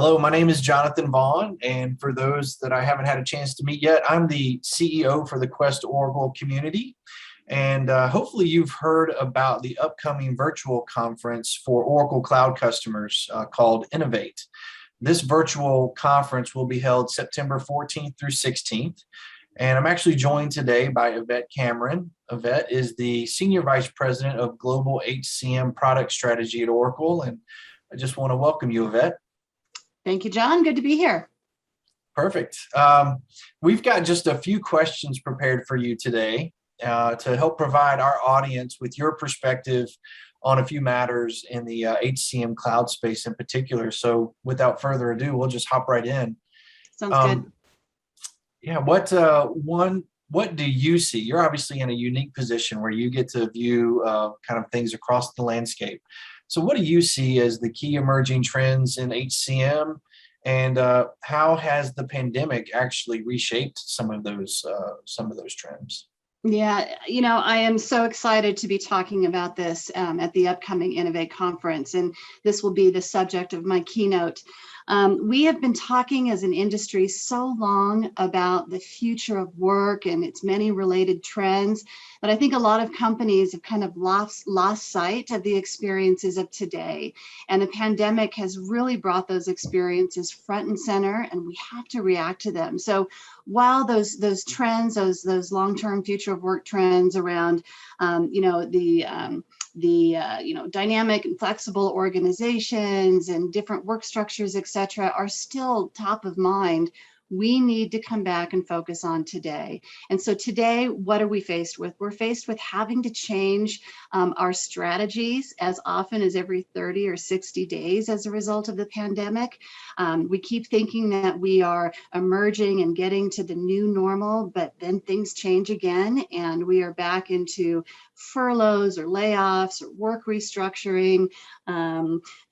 Hello, my name is Jonathan Vaughn, and for those that I haven't had a chance to meet yet, I'm the CEO for the Quest Oracle community. And hopefully you've heard about the upcoming virtual conference for Oracle Cloud customers called Innovate. This virtual conference will be held September 14th through 16th. And I'm actually joined today by Yvette Cameron. Yvette is the Senior Vice President of Global HCM Product Strategy at Oracle. And I just want to welcome you, Yvette. Thank you, John. Good to be here. Perfect. We've got just a few questions prepared for you today to help provide our audience with your perspective on a few matters in the HCM cloud space in particular. So without further ado, we'll just hop right in. Sounds good. Yeah, what do you see? You're obviously in a unique position where you get to view kind of things across the landscape. So what do you see as the key emerging trends in HCM, and how has the pandemic actually reshaped some of those trends? Yeah, I am so excited to be talking about this at the upcoming Innovate conference, and this will be the subject of my keynote. We have been talking as an industry so long about the future of work and its many related trends, but I think a lot of companies have kind of lost sight of the experiences of today. And the pandemic has really brought those experiences front and center, and we have to react to them. So while those trends, those long-term future of work trends around, dynamic and flexible organizations and different work structures, et cetera, are still top of mind, we need to come back and focus on today. And so today, what are we faced with? We're faced with having to change our strategies as often as every 30 or 60 days as a result of the pandemic. We keep thinking that we are emerging and getting to the new normal, but then things change again, and we are back into furloughs or layoffs or work restructuring,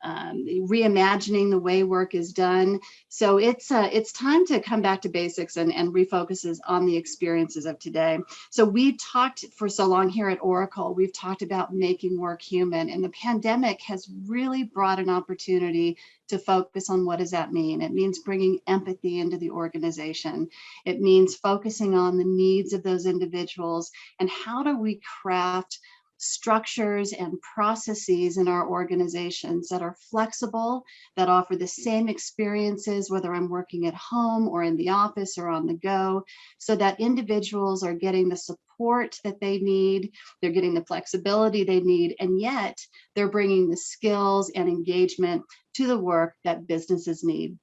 reimagining the way work is done. So it's time to come back to basics and refocus on the experiences of today. So we've talked for so long here at Oracle, we've talked about making work human, and the pandemic has really brought an opportunity to focus on what does that mean. It means bringing empathy into the organization. It means focusing on the needs of those individuals, and how do we craft structures and processes in our organizations that are flexible, that offer the same experiences, whether I'm working at home or in the office or on the go, so that individuals are getting the support that they need, they're getting the flexibility they need, and yet they're bringing the skills and engagement to the work that businesses need.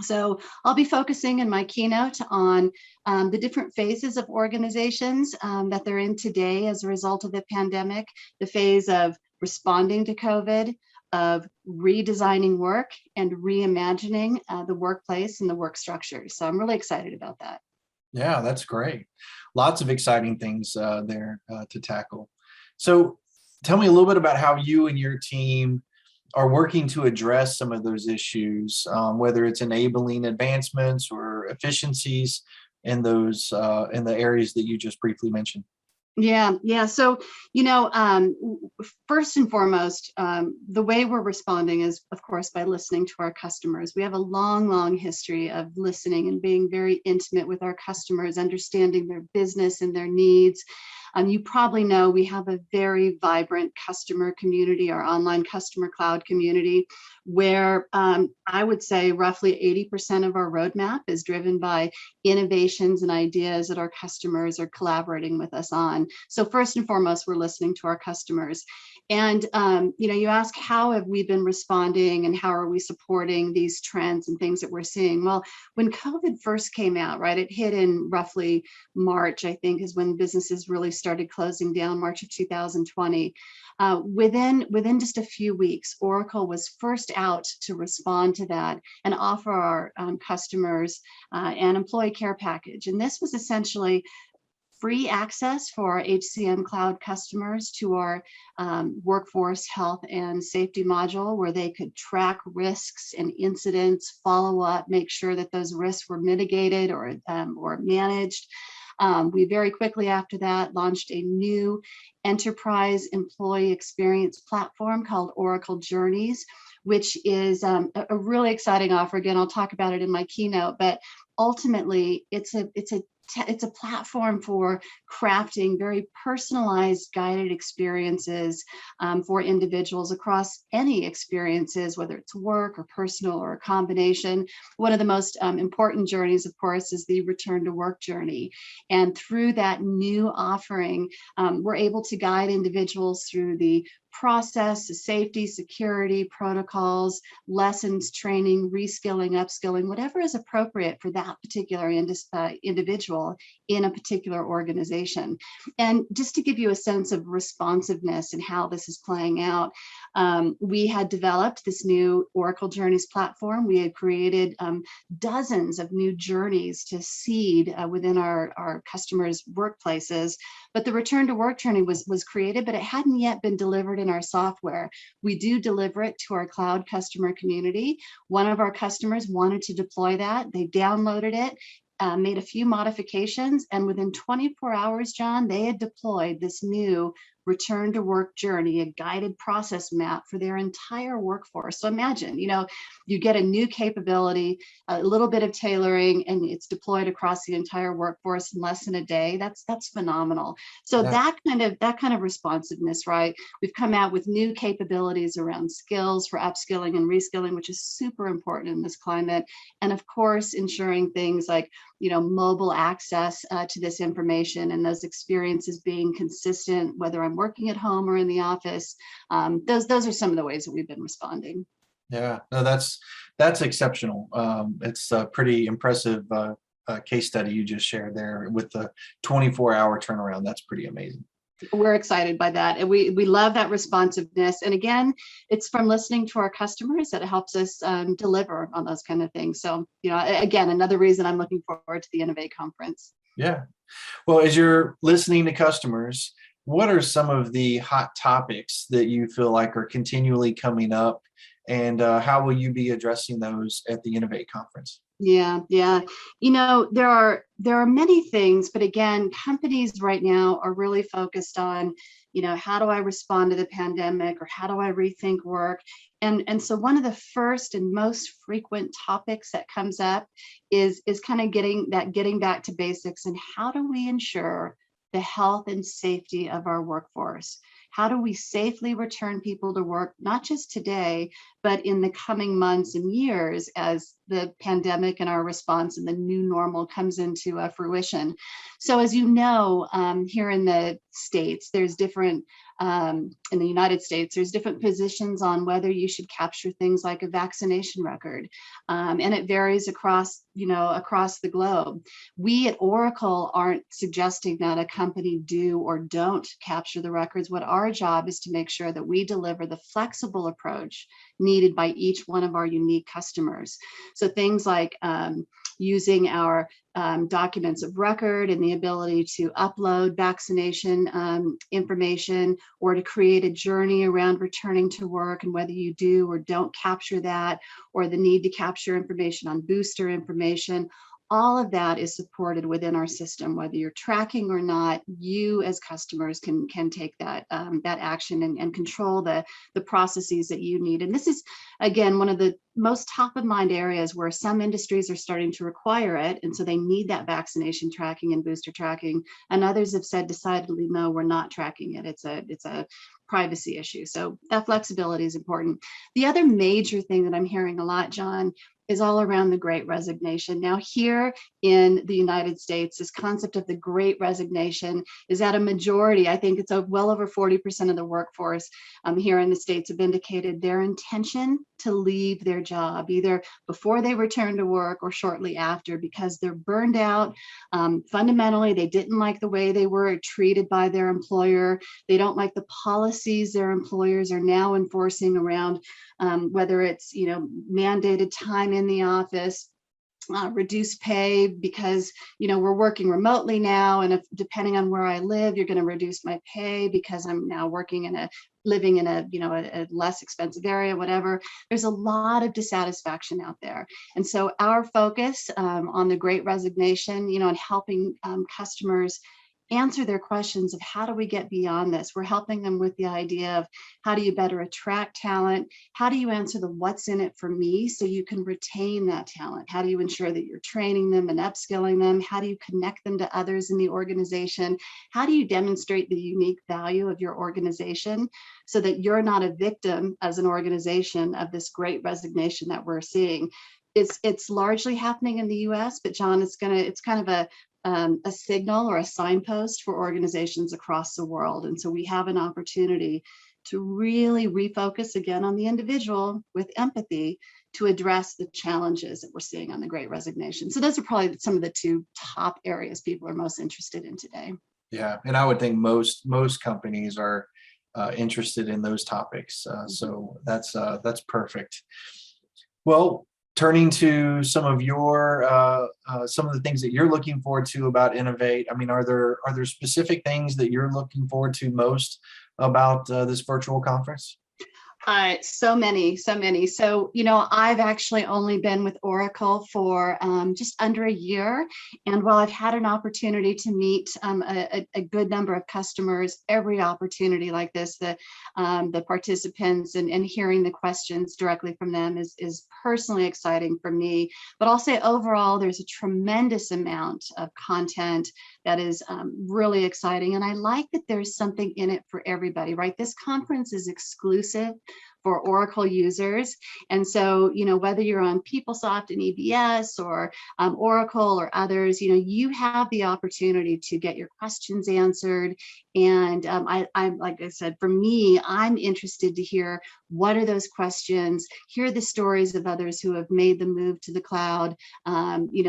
So I'll be focusing in my keynote on the different phases of organizations that they're in today as a result of the pandemic, the phase of responding to COVID, of redesigning work, and reimagining the workplace and the work structures. So I'm really excited about that. Yeah, that's great. Lots of exciting things there to tackle. So tell me a little bit about how you and your team are working to address some of those issues, whether it's enabling advancements or efficiencies in those in the areas that you just briefly mentioned. Yeah. So, first and foremost, the way we're responding is, of course, by listening to our customers. We have a long history of listening and being very intimate with our customers, understanding their business and their needs. You probably know we have a very vibrant customer community, our online customer cloud community, where I would say roughly 80% of our roadmap is driven by innovations and ideas that our customers are collaborating with us on. So first and foremost, we're listening to our customers. And, you ask, how have we been responding and how are we supporting these trends and things that we're seeing? Well, when COVID first came out, right, it hit in roughly March, I think, is when businesses really started closing down, March of 2020. Within just a few weeks, Oracle was first out to respond to that and offer our customers an employee care package. And this was essentially free access for our HCM cloud customers to our workforce health and safety module, where they could track risks and incidents, follow up, make sure that those risks were mitigated or managed. We very quickly after that launched a new enterprise employee experience platform called Oracle Journeys, which is a really exciting offer. Again, I'll talk about it in my keynote, but ultimately it's a platform for crafting very personalized guided experiences for individuals across any experiences, whether it's work or personal or a combination. One of the most important journeys, of course, is the return to work journey. And through that new offering, we're able to guide individuals through the process, the safety, security, protocols, lessons, training, reskilling, upskilling, whatever is appropriate for that particular individual in a particular organization. And just to give you a sense of responsiveness and how this is playing out, we had developed this new Oracle Journeys platform. We had created dozens of new journeys to seed within our customers' workplaces. But the return to work journey was created, but it hadn't yet been delivered in our software. We do deliver it to our cloud customer community. One of our customers wanted to deploy that. They downloaded it, made a few modifications, and within 24 hours, John, they had deployed this new return to work journey, a guided process map for their entire workforce. So imagine, you get a new capability, a little bit of tailoring, and it's deployed across the entire workforce in less than a day. That's phenomenal. So Yeah. that kind of responsiveness, right? We've come out with new capabilities around skills for upskilling and reskilling, which is super important in this climate. And of course, ensuring things like mobile access to this information and those experiences being consistent, whether I'm working at home or in the office. Those are some of the ways that we've been responding. Yeah, no, that's exceptional. It's a pretty impressive case study you just shared there with the 24-hour turnaround. That's pretty amazing. We're excited by that. And we love that responsiveness. And again, it's from listening to our customers that it helps us deliver on those kind of things. So, again, another reason I'm looking forward to the Innovate conference. Yeah. Well, as you're listening to customers, what are some of the hot topics that you feel like are continually coming up, and how will you be addressing those at the Innovate conference? Yeah. There are many things, but again, companies right now are really focused on, how do I respond to the pandemic, or how do I rethink work? And so one of the first and most frequent topics that comes up is kind of getting back to basics, and how do we ensure the health and safety of our workforce? How do we safely return people to work, not just today, but in the coming months and years as the pandemic and our response and the new normal comes into fruition? So as you know, here in the States, there's different, in the United States, there's different positions on whether you should capture things like a vaccination record. And it varies across the globe. We at Oracle aren't suggesting that a company do or don't capture the records. What our job is to make sure that we deliver the flexible approach needed by each one of our unique customers. So things like using our documents of record and the ability to upload vaccination information, or to create a journey around returning to work and whether you do or don't capture that, or the need to capture information on booster information. All of that is supported within our system, whether you're tracking or not. You as customers can take that action and control the processes that you need. And this is, again, one of the most top of mind areas where some industries are starting to require it, and so they need that vaccination tracking and booster tracking. And others have said decidedly, no, we're not tracking it. It's a privacy issue. So that flexibility is important. The other major thing that I'm hearing a lot, John, is all around the Great Resignation. Now, here in the United States, this concept of the Great Resignation is at a majority. I think it's well over 40% of the workforce here in the States have indicated their intention to leave their job, either before they return to work or shortly after, because they're burned out. Fundamentally, they didn't like the way they were treated by their employer. They don't like the policies their employers are now enforcing around whether it's mandated time in the office, reduce pay because, we're working remotely now. And if depending on where I live, you're going to reduce my pay because I'm now living in a less expensive area, whatever. There's a lot of dissatisfaction out there. And so our focus on the Great Resignation, and helping customers answer their questions of how do we get beyond this. We're helping them with the idea of how do you better attract talent? How do you answer the what's in it for me so you can retain that talent? How do you ensure that you're training them and upskilling them? How do you connect them to others in the organization? How do you demonstrate the unique value of your organization so that you're not a victim as an organization of this Great Resignation that we're seeing? It's largely happening in the US, but John, it's kind of a signal or a signpost for organizations across the world. And so we have an opportunity to really refocus again on the individual with empathy to address the challenges that we're seeing on the Great Resignation. So those are probably some of the two top areas people are most interested in today. Yeah, and I would think most companies are interested in those topics. So that's perfect. Well, turning to some of the things that you're looking forward to about Innovate. I mean, are there specific things that you're looking forward to most about this virtual conference? So many. So, I've actually only been with Oracle for just under a year. And while I've had an opportunity to meet a good number of customers, every opportunity like this, the participants and hearing the questions directly from them is personally exciting for me. But I'll say overall, there's a tremendous amount of content that is really exciting. And I like that there's something in it for everybody, right? This conference is exclusive for Oracle users. And so, whether you're on PeopleSoft and EBS or Oracle or others, you have the opportunity to get your questions answered. And I'm like I said, for me, I'm interested to hear what are those questions, hear the stories of others who have made the move to the cloud,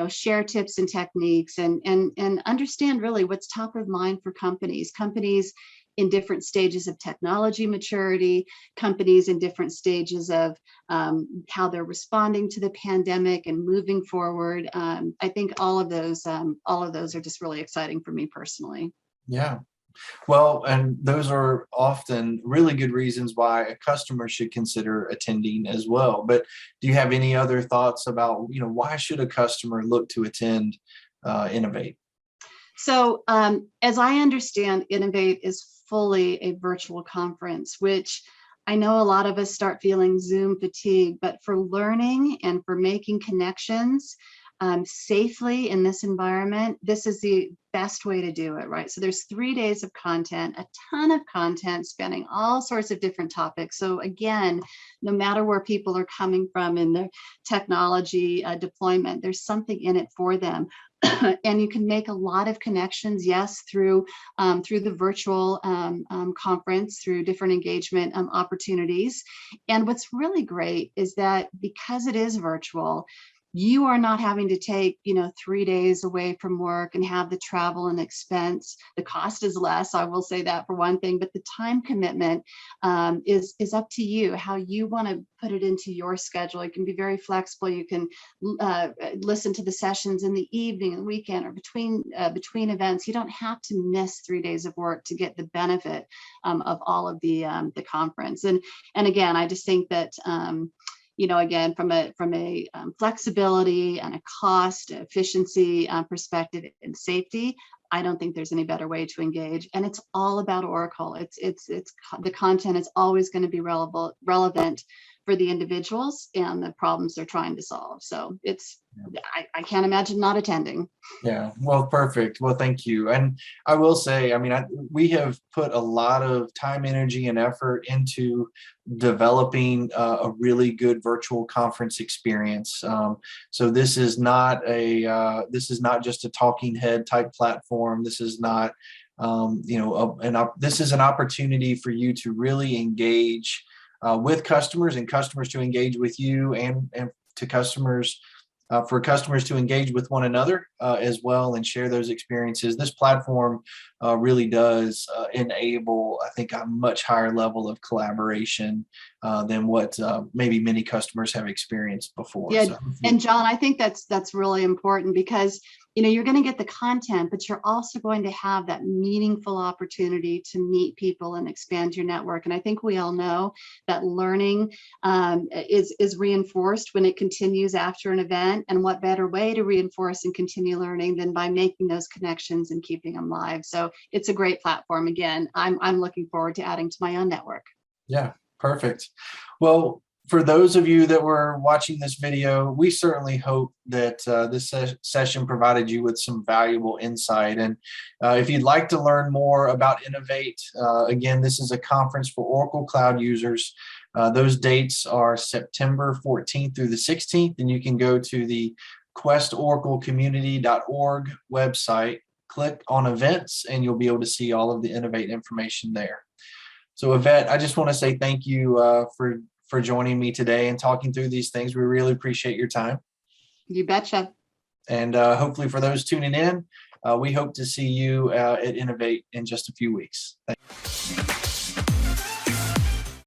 share tips and techniques and understand really what's top of mind for companies in different stages of technology maturity, companies in different stages of how they're responding to the pandemic and moving forward. I think all of those are just really exciting for me personally. Yeah. Well, and those are often really good reasons why a customer should consider attending as well. But do you have any other thoughts about, why should a customer look to attend Innovate? So as I understand, Innovate is fully a virtual conference, which I know a lot of us start feeling Zoom fatigue, but for learning and for making connections safely in this environment, this is the best way to do it, right? So there's 3 days of content, a ton of content spanning all sorts of different topics. So again, no matter where people are coming from in their technology deployment, there's something in it for them. And you can make a lot of connections, yes, through the virtual conference, through different engagement opportunities. And what's really great is that because it is virtual, you are not having to take 3 days away from work and have the travel and expense. The cost is less, I will say that for one thing, but the time commitment is up to you, how you want to put it into your schedule. It can be very flexible. You can listen to the sessions in the evening and weekend or between events. You don't have to miss 3 days of work to get the benefit of all of the conference. And again, I just think that again, from a flexibility and a cost efficiency perspective and safety, I don't think there's any better way to engage. And it's all about Oracle. It's the content is always going to be relevant for the individuals and the problems they're trying to solve. So I can't imagine not attending. Yeah, well, perfect. Well, thank you. And I will say, we have put a lot of time, energy, and effort into developing a really good virtual conference experience. So this is not just a talking head type platform. This is not, this is an opportunity for you to really engage with customers and customers to engage with you and to customers for customers to engage with one another as well and share those experiences. This platform really does enable, I think, a much higher level of collaboration than what maybe many customers have experienced before. Yeah, So, and John, I think that's really important because you're going to get the content, but you're also going to have that meaningful opportunity to meet people and expand your network. And I think we all know that learning is reinforced when it continues after an event. And what better way to reinforce and continue learning than by making those connections and keeping them live? So it's a great platform. Again, I'm looking forward to adding to my own network. yeah, perfect. Well, for those of you that were watching this video, we certainly hope that this session provided you with some valuable insight. And if you'd like to learn more about Innovate, again, this is a conference for Oracle Cloud users. Those dates are September 14th through the 16th, and you can go to the questoraclecommunity.org website, click on events, and you'll be able to see all of the Innovate information there. So Yvette, I just want to say thank you for joining me today and talking through these things. We really appreciate your time. You betcha. And hopefully for those tuning in, we hope to see you at Innovate in just a few weeks. Thank you.